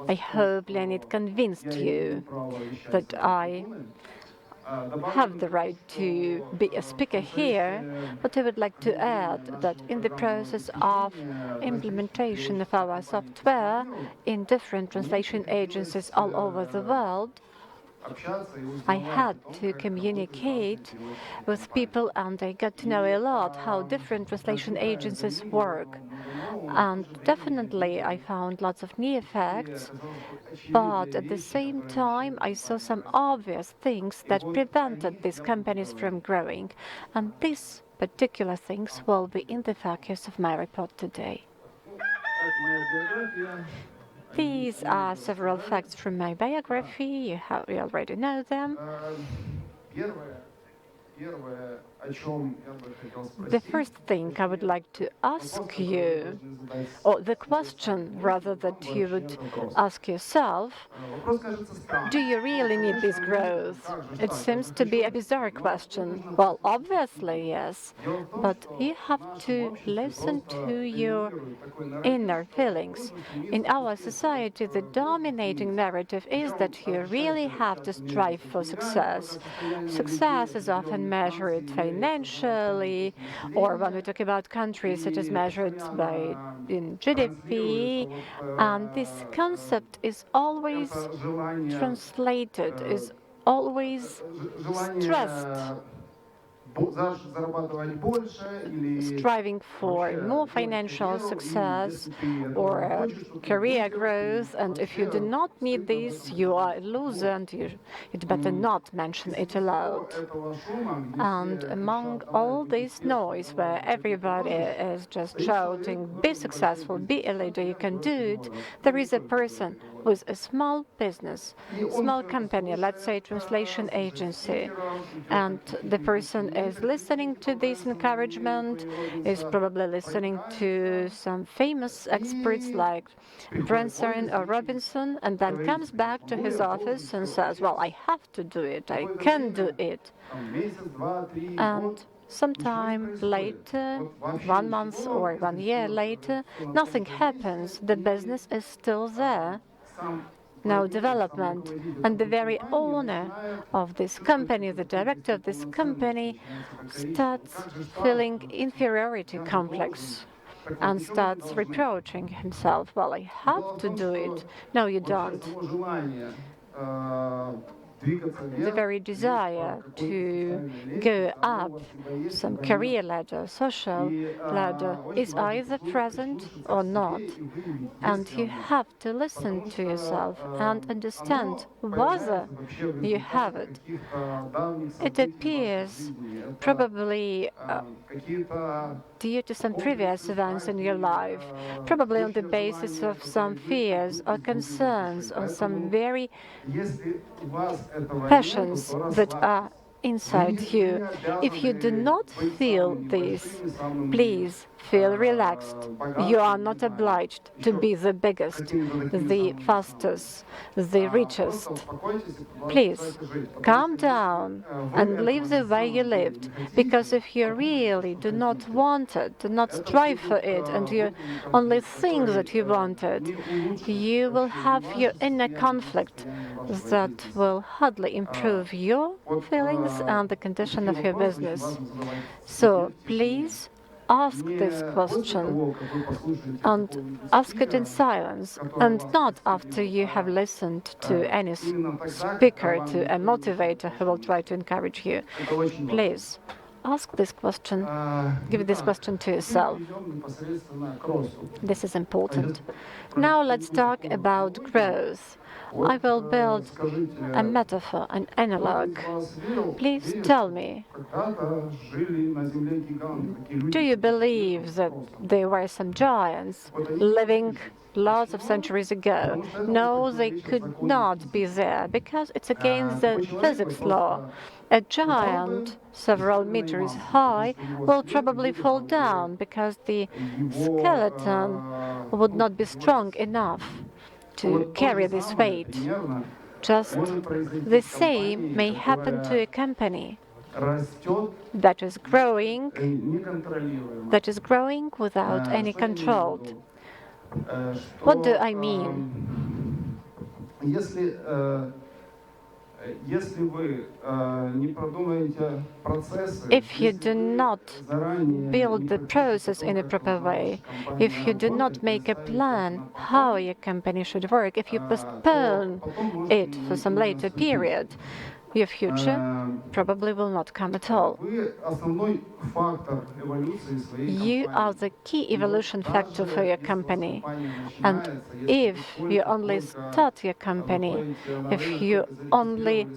I hope Leonid convinced you that I have the right to be a speaker here, but I would like to add that in the process of implementation of our software in different translation agencies all over the world, I had to communicate with people and I got to know a lot how different translation agencies work. And definitely I found lots of new effects, but at the same time I saw some obvious things that prevented these companies from growing. And these particular things will be in the focus of my report today. These are several facts from my biography. You already know them. The first thing I would like to ask you, or the question rather that you would ask yourself, do you really need this growth? It seems to be a bizarre question. Well, obviously, yes, but you have to listen to your inner feelings. In our society, the dominating narrative is that you really have to strive for success. Success is often measured financially, or when we talk about countries, it is measured in GDP, and this concept is always translated, is always stressed, striving for more financial success or career growth. And if you do not need this, you are a loser and you'd better not mention it aloud. And among all this noise where everybody is just shouting, be successful, be a leader, you can do it, there is a person with a small business, small company, let's say translation agency, and the person is listening to this encouragement, is probably listening to some famous experts like Branson or Robinson, and then comes back to his office and says, well, I have to do it, I can do it. And sometime later, 1 month or 1 year later, nothing happens. The business is still there. No development. And the very owner of this company, the director of this company, starts feeling inferiority complex and starts reproaching himself. Well, I have to do it. No, you don't. The very desire to go up some career ladder, social ladder, is either present or not. And you have to listen to yourself and understand whether you have it. It appears probably due to some previous events in your life, probably on the basis of some fears or concerns or some very passions that are inside you. If you do not feel this, please feel relaxed. You are not obliged to be the biggest, the fastest, the richest. Please calm down and live the way you lived, because if you really do not want it, do not strive for it, and you only think that you want it, you will have your inner conflict that will hardly improve your feelings and the condition of your business. So please ask this question and ask it in silence and not after you have listened to any speaker, to a motivator who will try to encourage you. Please ask this question, give this question to yourself. This is important. Now let's talk about growth. I will build a metaphor, an analog. Please tell me, do you believe that there were some giants living lots of centuries ago? No, they could not be there because it's against the physics law. A giant, several meters high, will probably fall down because the skeleton would not be strong enough to carry this weight. Just the same may happen to a company that is growing without any control. What do I mean? If you do not build the process in a proper way, if you do not make a plan how your company should work, if you postpone it for some later period, your future probably will not come at all. You are the key evolution factor for your company. And if you only start your company, if you only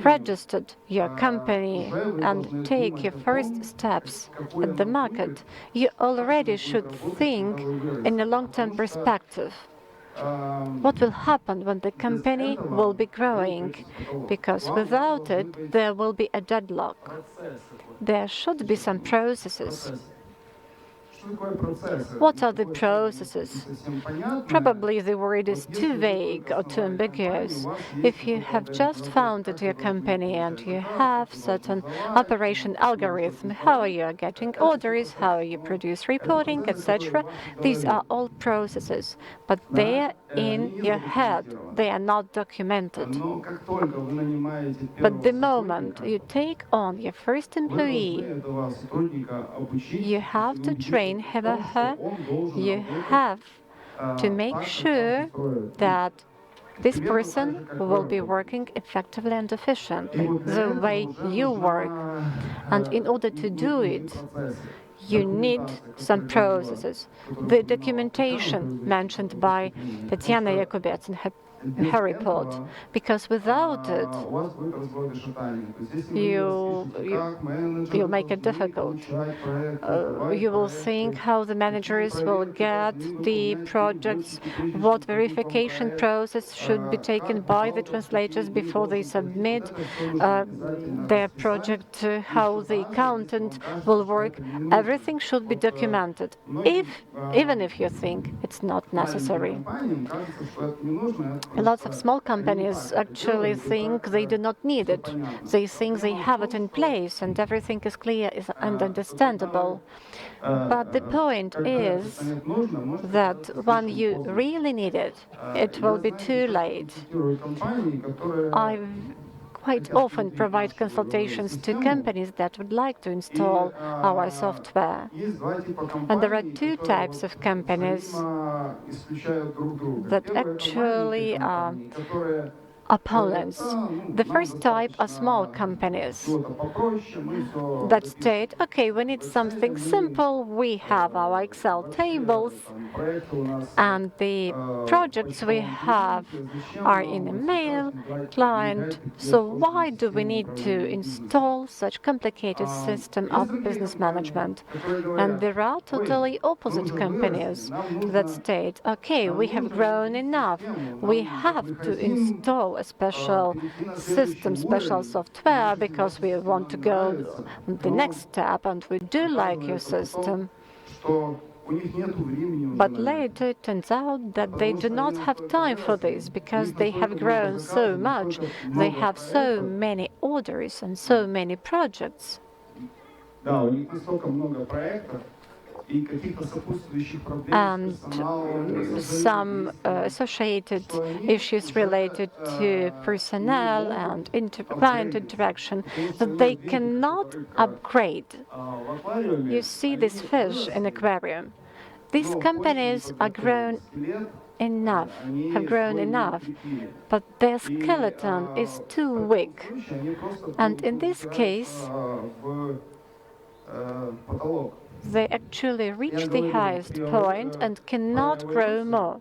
registered your company and take your first steps at the market, you already should think in a long-term perspective. What will happen when the company will be growing? Because without it, there will be a deadlock. There should be some processes. What are the processes? Probably the word is too vague or too ambiguous. If you have just founded your company and you have certain operation algorithm, how you are getting orders, how you produce reporting, etc., these are all processes, but they are in your head. They are not documented. But the moment you take on your first employee, you have to train him or her, you have to make sure that this person will be working effectively and efficiently, the way you work. And in order to do it, you need some processes. The documentation mentioned by Tatiana Yakubets in her report, because without it, you'll make it difficult. You will think how the managers will get the projects, what verification process should be taken by the translators before they submit their project, how the accountant will work. Everything should be documented, even if you think it's not necessary. Lots of small companies actually think they do not need it. They think they have it in place and everything is clear and understandable. But the point is that when you really need it, it will be too late. I quite often provide consultations to companies that would like to install our software. And there are two types of companies that actually are opponents. The first type are small companies that state, okay, we need something simple, we have our Excel tables, and the projects we have are in a mail client, so why do we need to install such complicated system of business management? And there are totally opposite companies that state, okay, we have grown enough, we have to install a special system, special software, because we want to go the next step, and we do like your system. But later it turns out that they do not have time for this because they have grown so much, they have so many orders and so many projects. And some associated issues related to personnel and client interaction that they cannot upgrade. You see this fish in aquarium. These companies are have grown enough, but their skeleton is too weak. And in this case, they actually reach the highest point and cannot grow more.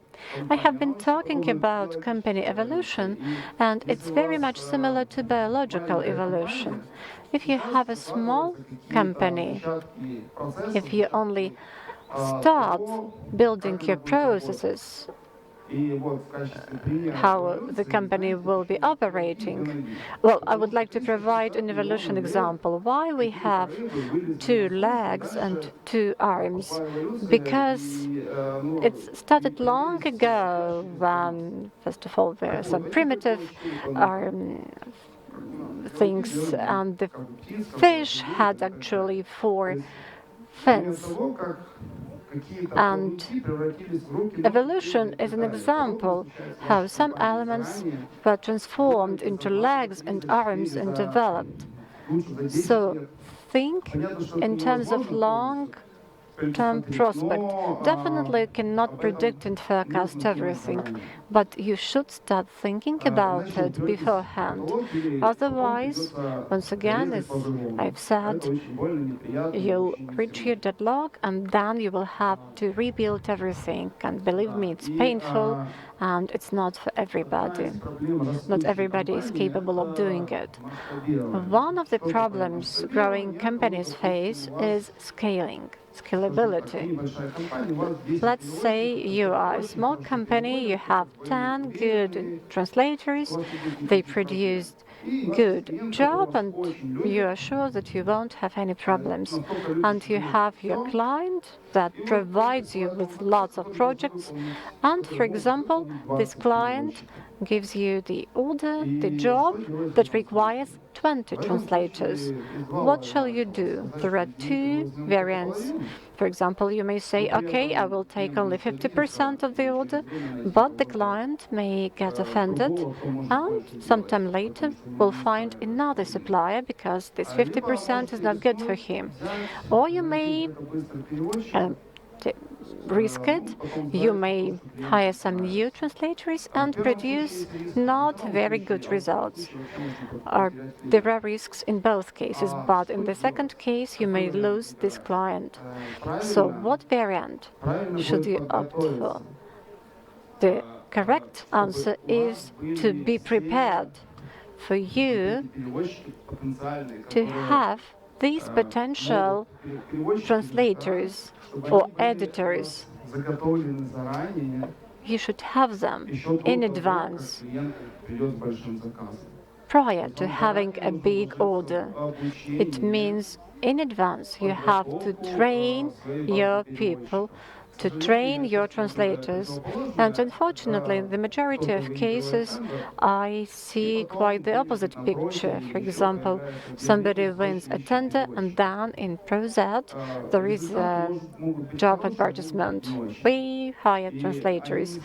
I have been talking about company evolution, and it's very much similar to biological evolution. If you have a small company, if you only start building your processes, how the company will be operating. Well, I would like to provide an evolution example. Why we have 2 legs and 2 arms? Because it started long ago when, first of all, there are some primitive things, and the fish had actually 4 fins. And evolution is an example how some elements were transformed into legs and arms and developed. So think in terms of long-term prospect. Definitely you cannot predict and forecast everything, but you should start thinking about it beforehand. Otherwise, once again, as I've said, you'll reach your deadlock and then you will have to rebuild everything. And believe me, it's painful and it's not for everybody. Not everybody is capable of doing it. One of the problems growing companies face is scalability. Let's say you are a small company, you have 10 good translators, they produce good job and you are sure that you won't have any problems. And you have your client that provides you with lots of projects. And for example, this client gives you the order, the job that requires 20 translators. What shall you do? There are two variants. For example, you may say, okay, I will take only 50% of the order, but the client may get offended and sometime later will find another supplier because this 50% is not good for him. Or you may risk it. You may hire some new translators and produce not very good results. There are risks in both cases, but in the second case, you may lose this client. So what variant should you opt for? The correct answer is to be prepared for you to have these potential translators or editors. You should have them in advance prior to having a big order. It means in advance you have to train your people, to train your translators. And unfortunately, in the majority of cases, I see quite the opposite picture. For example, somebody wins a tender and then in ProZ there is a job advertisement. We hire translators.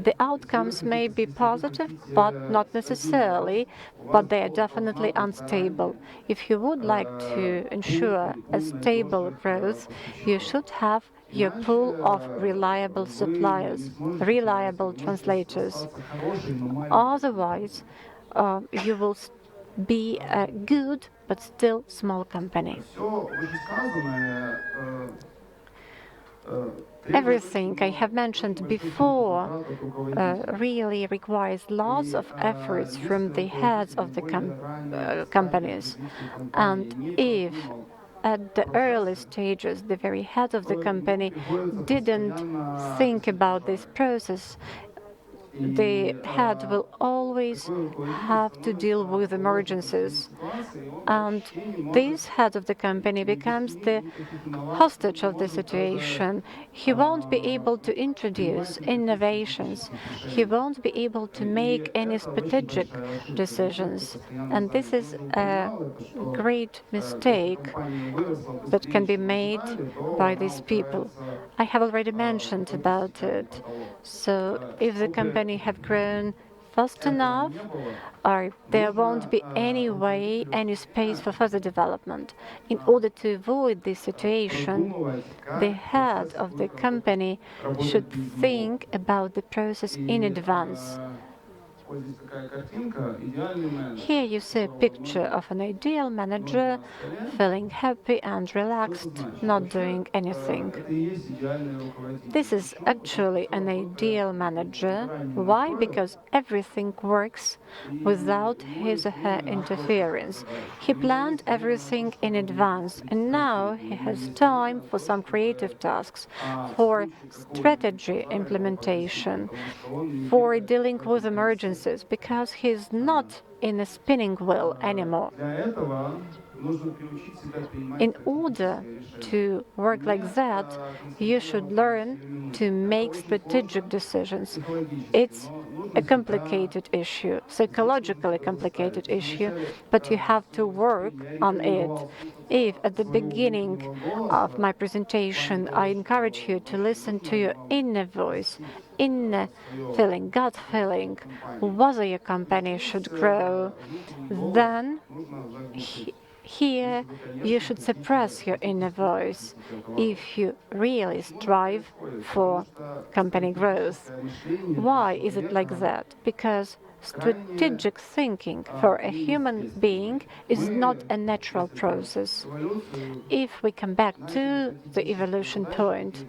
The outcomes may be positive, but not necessarily, but they are definitely unstable. If you would like to ensure a stable growth, you should have your pool of reliable suppliers, reliable translators. Otherwise, you will be a good but still small company. Everything I have mentioned before really requires lots of efforts from the heads of the companies. And if at the early stages, the very head of the company didn't think about this process, the head will always have to deal with emergencies. And this head of the company becomes the hostage of the situation. He won't be able to introduce innovations. He won't be able to make any strategic decisions. And this is a great mistake that can be made by these people. I have already mentioned about it. So if the company have grown fast enough, or there won't be any space for further development. In order to avoid this situation, the head of the company should think about the process in advance. Here you see a picture of an ideal manager feeling happy and relaxed, not doing anything. This is actually an ideal manager. Why? Because everything works without his or her interference. He planned everything in advance, and now he has time for some creative tasks, for strategy implementation, for dealing with emergencies, because he's not in a spinning wheel anymore. In order to work like that, you should learn to make strategic decisions. It's a complicated issue, psychologically complicated issue, but you have to work on it. If at the beginning of my presentation I encourage you to listen to your inner voice, inner feeling, gut feeling, whether your company should grow, then here you should suppress your inner voice if you really strive for company growth. Why is it like that? Because strategic thinking for a human being is not a natural process. If we come back to the evolution point,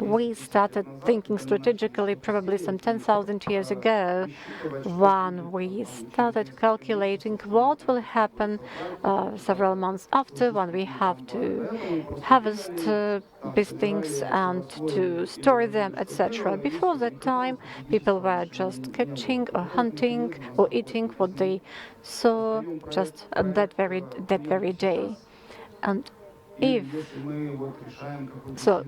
we started thinking strategically probably some 10,000 years ago when we started calculating what will happen several months after when we have to harvest these things and to store them, etc. Before that time, people were just catching or hunting or eating what they saw just on that very day. And if so,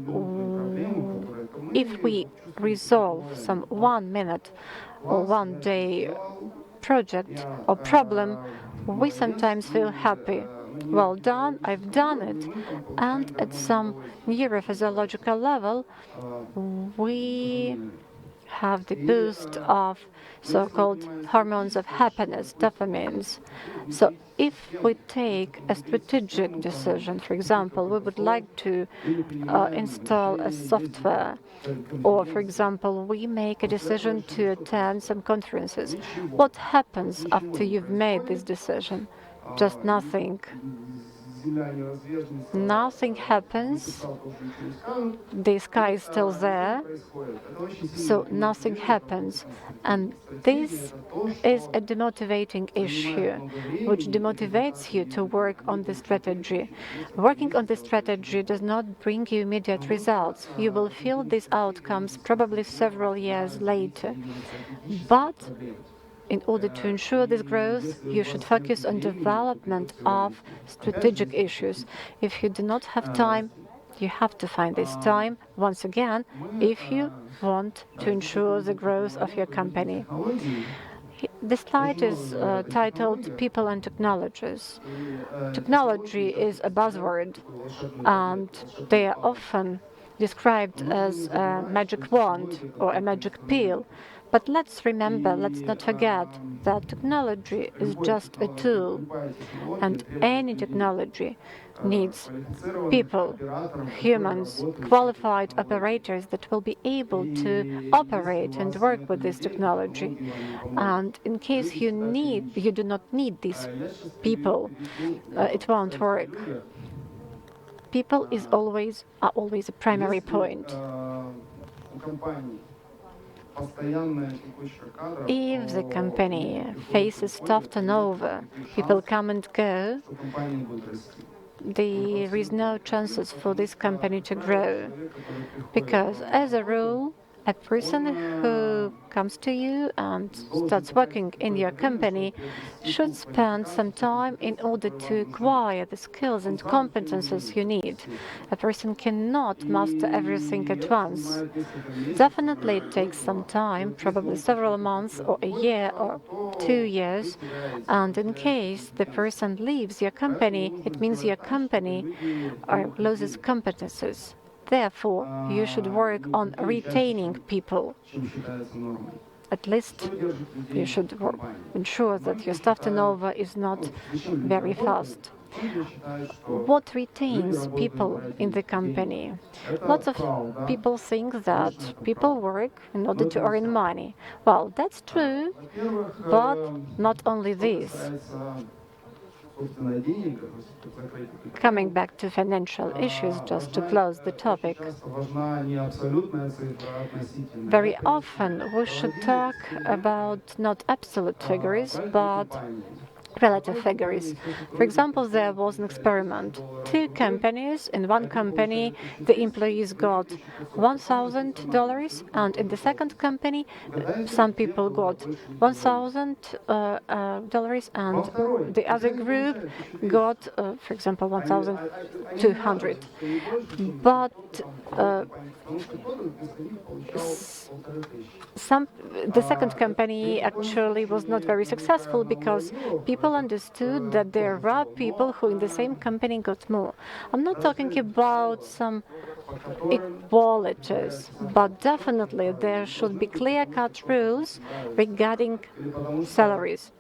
if we resolve some 1 minute or 1 day project or problem, we sometimes feel happy. Well done, I've done it. And at some neurophysiological level, we have the boost of so-called hormones of happiness, dopamines. So if we take a strategic decision, for example, we would like to install a software, or for example, we make a decision to attend some conferences. What happens after you've made this decision? Just nothing. Nothing happens. The sky is still there, so nothing happens. And this is a demotivating issue, which demotivates you to work on the strategy. Working on the strategy does not bring you immediate results. You will feel these outcomes probably several years later. But in order to ensure this growth, you should focus on development of strategic issues. If you do not have time, you have to find this time, once again, if you want to ensure the growth of your company. The slide is titled People and Technologies. Technology is a buzzword, and they are often described as a magic wand or a magic pill. But let's remember, let's not forget that technology is just a tool, and any technology needs people, humans, qualified operators that will be able to operate and work with this technology. And in case you do not need these people, it won't work. People are always a primary point. If the company faces tough turnover, people come and go, there is no chances for this company to grow. Because as a rule, a person who comes to you and starts working in your company should spend some time in order to acquire the skills and competences you need. A person cannot master everything at once. Definitely it takes some time, probably several months or a year or 2 years. And in case the person leaves your company, it means your company loses competences. Therefore, you should work on retaining people. At least you should ensure that your staff turnover is not very fast. What retains people in the company? Lots of people think that people work in order to earn money. Well, that's true, but not only this. Coming back to financial issues, just to close the topic, very often we should talk about not absolute figures, but relative figures. For example, there was an experiment. Two companies. In one company, the employees got $1,000, and in the second company, some people got $1,000, and the other group got, for example, 1,200. But the second company actually was not very successful because people understood that there are people who in the same company got more. I'm not talking about some equalities, but definitely there should be clear-cut rules regarding salaries.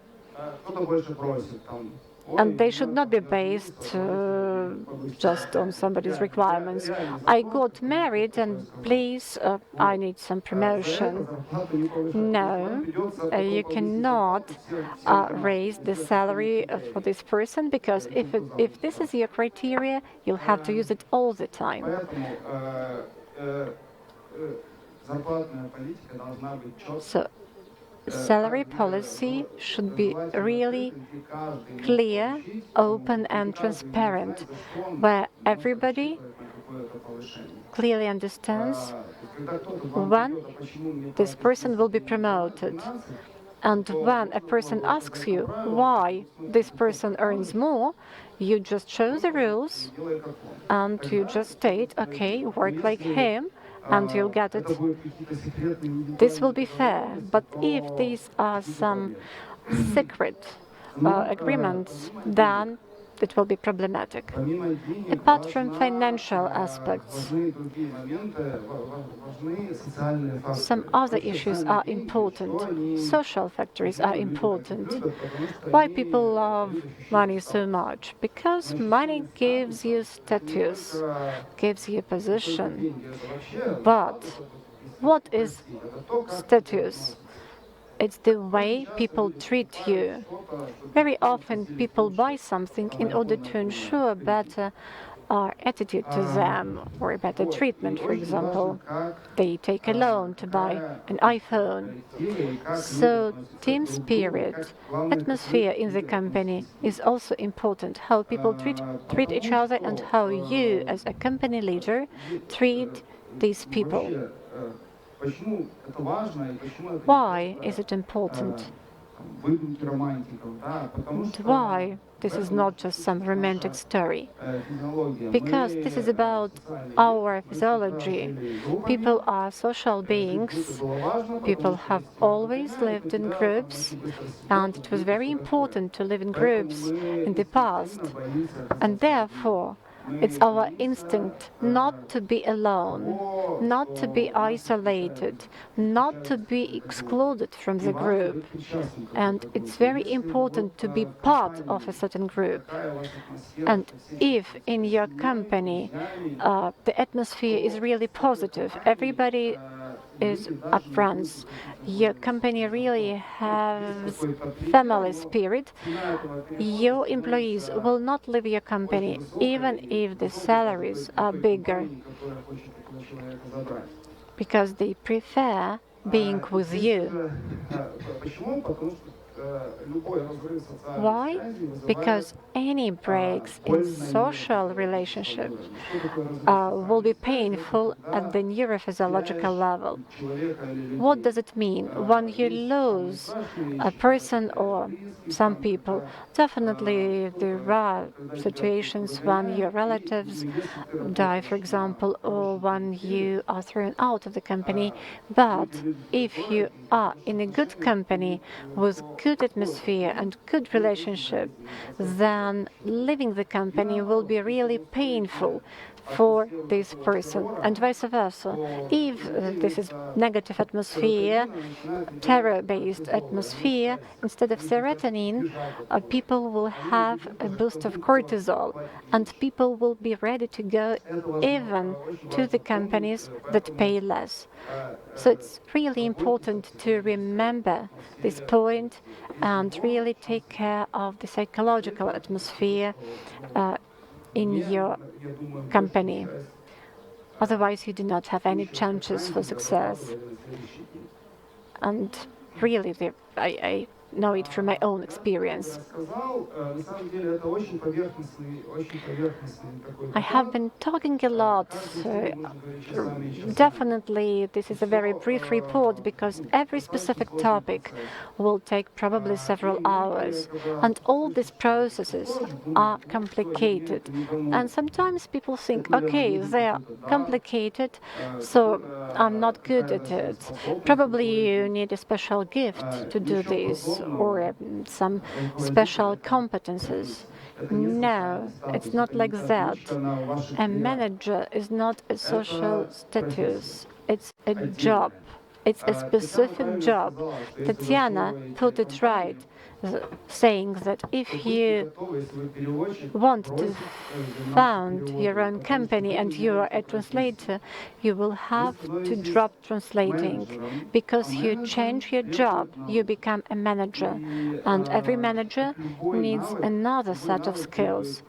And they should not be based just on somebody's requirements. I got married and please, I need some promotion. No, you cannot raise the salary for this person because if this is your criteria, you'll have to use it all the time. So salary policy should be really clear, open and transparent, where everybody clearly understands when this person will be promoted. And when a person asks you why this person earns more, you just show the rules and you just state, okay, work like him, and you'll get it. This will be fair. But if these are some secret agreements, then it will be problematic. Apart from financial aspects, some other issues are important. Social factors are important. Why people love money so much? Because money gives you status, gives you position. But what is status? It's the way people treat you. Very often people buy something in order to ensure better attitude to them or a better treatment, for example. They take a loan to buy an iPhone. So team spirit, atmosphere in the company is also important. How people treat each other and how you as a company leader treat these people. Why is it important? And why this is not just some romantic story? Because this is about our physiology. People are social beings. People have always lived in groups, and it was very important to live in groups in the past. And therefore, it's our instinct not to be alone, not to be isolated, not to be excluded from the group. And it's very important to be part of a certain group. And if in your company the atmosphere is really positive, everybody is upfront, your company really has family spirit, your employees will not leave your company even if the salaries are bigger, because they prefer being with you. Why? Because any breaks in social relationships will be painful at the neurophysiological level. What does it mean? When you lose a person or some people, definitely there are situations when your relatives die, for example, or when you are thrown out of the company. But if you are in a good company with good atmosphere and good relationship, then leaving the company will be really painful for this person, and vice versa. If this is negative atmosphere, terror-based atmosphere, instead of serotonin, people will have a boost of cortisol, and people will be ready to go even to the companies that pay less. So it's really important to remember this point and really take care of the psychological atmosphere in your company. Otherwise, you do not have any chances for success. And really, know it from my own experience. I have been talking a lot. Definitely, this is a very brief report because every specific topic will take probably several hours. And all these processes are complicated. And sometimes people think, okay, they are complicated, so I'm not good at it. Probably you need a special gift to do this or some special competences. No, it's not like that. A manager is not a social status, it's a job. It's a specific job. Tatiana put it right, saying that if you want to found your own company and you are a translator, you will have to drop translating because you change your job, you become a manager. And every manager needs another set of skills.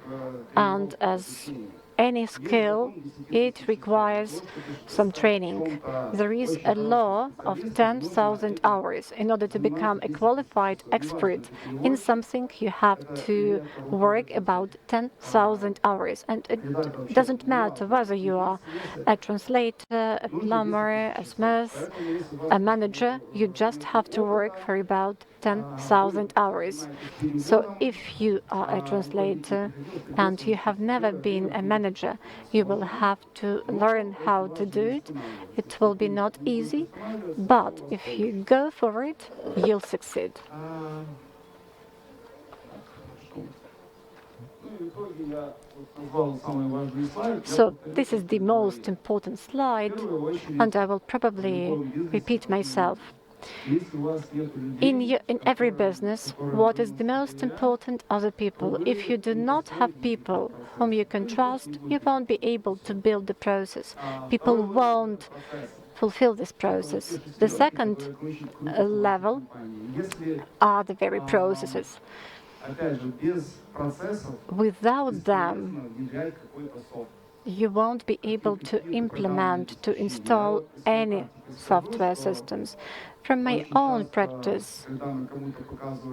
And as any skill, it requires some training. There is a law of 10,000 hours. In order to become a qualified expert in something, you have to work about 10,000 hours. And it doesn't matter whether you are a translator, a plumber, a smith, a manager, you just have to work for about 10,000 hours. So if you are a translator and you have never been a manager, you will have to learn how to do it. It will be not easy, but if you go for it, you'll succeed. So this is the most important slide, and I will probably repeat myself. In every business, what is the most important are the people. If you do not have people whom you can trust, you won't be able to build the process. People won't fulfill this process. The second level are the very processes. Without them, you won't be able to implement, to install any software systems. From my own practice,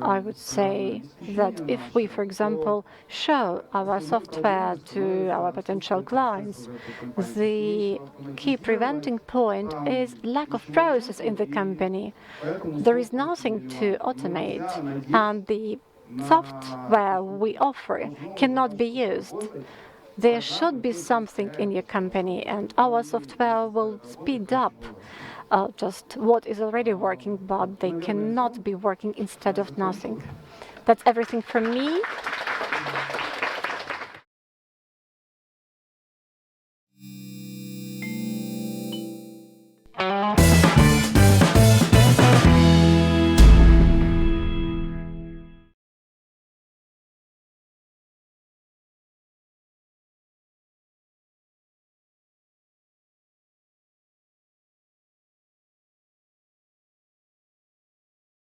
I would say that if we, for example, show our software to our potential clients, the key preventing point is lack of process in the company. There is nothing to automate, and the software we offer cannot be used. There should be something in your company, and our software will speed up just what is already working, but they cannot be working instead of nothing. That's everything from me.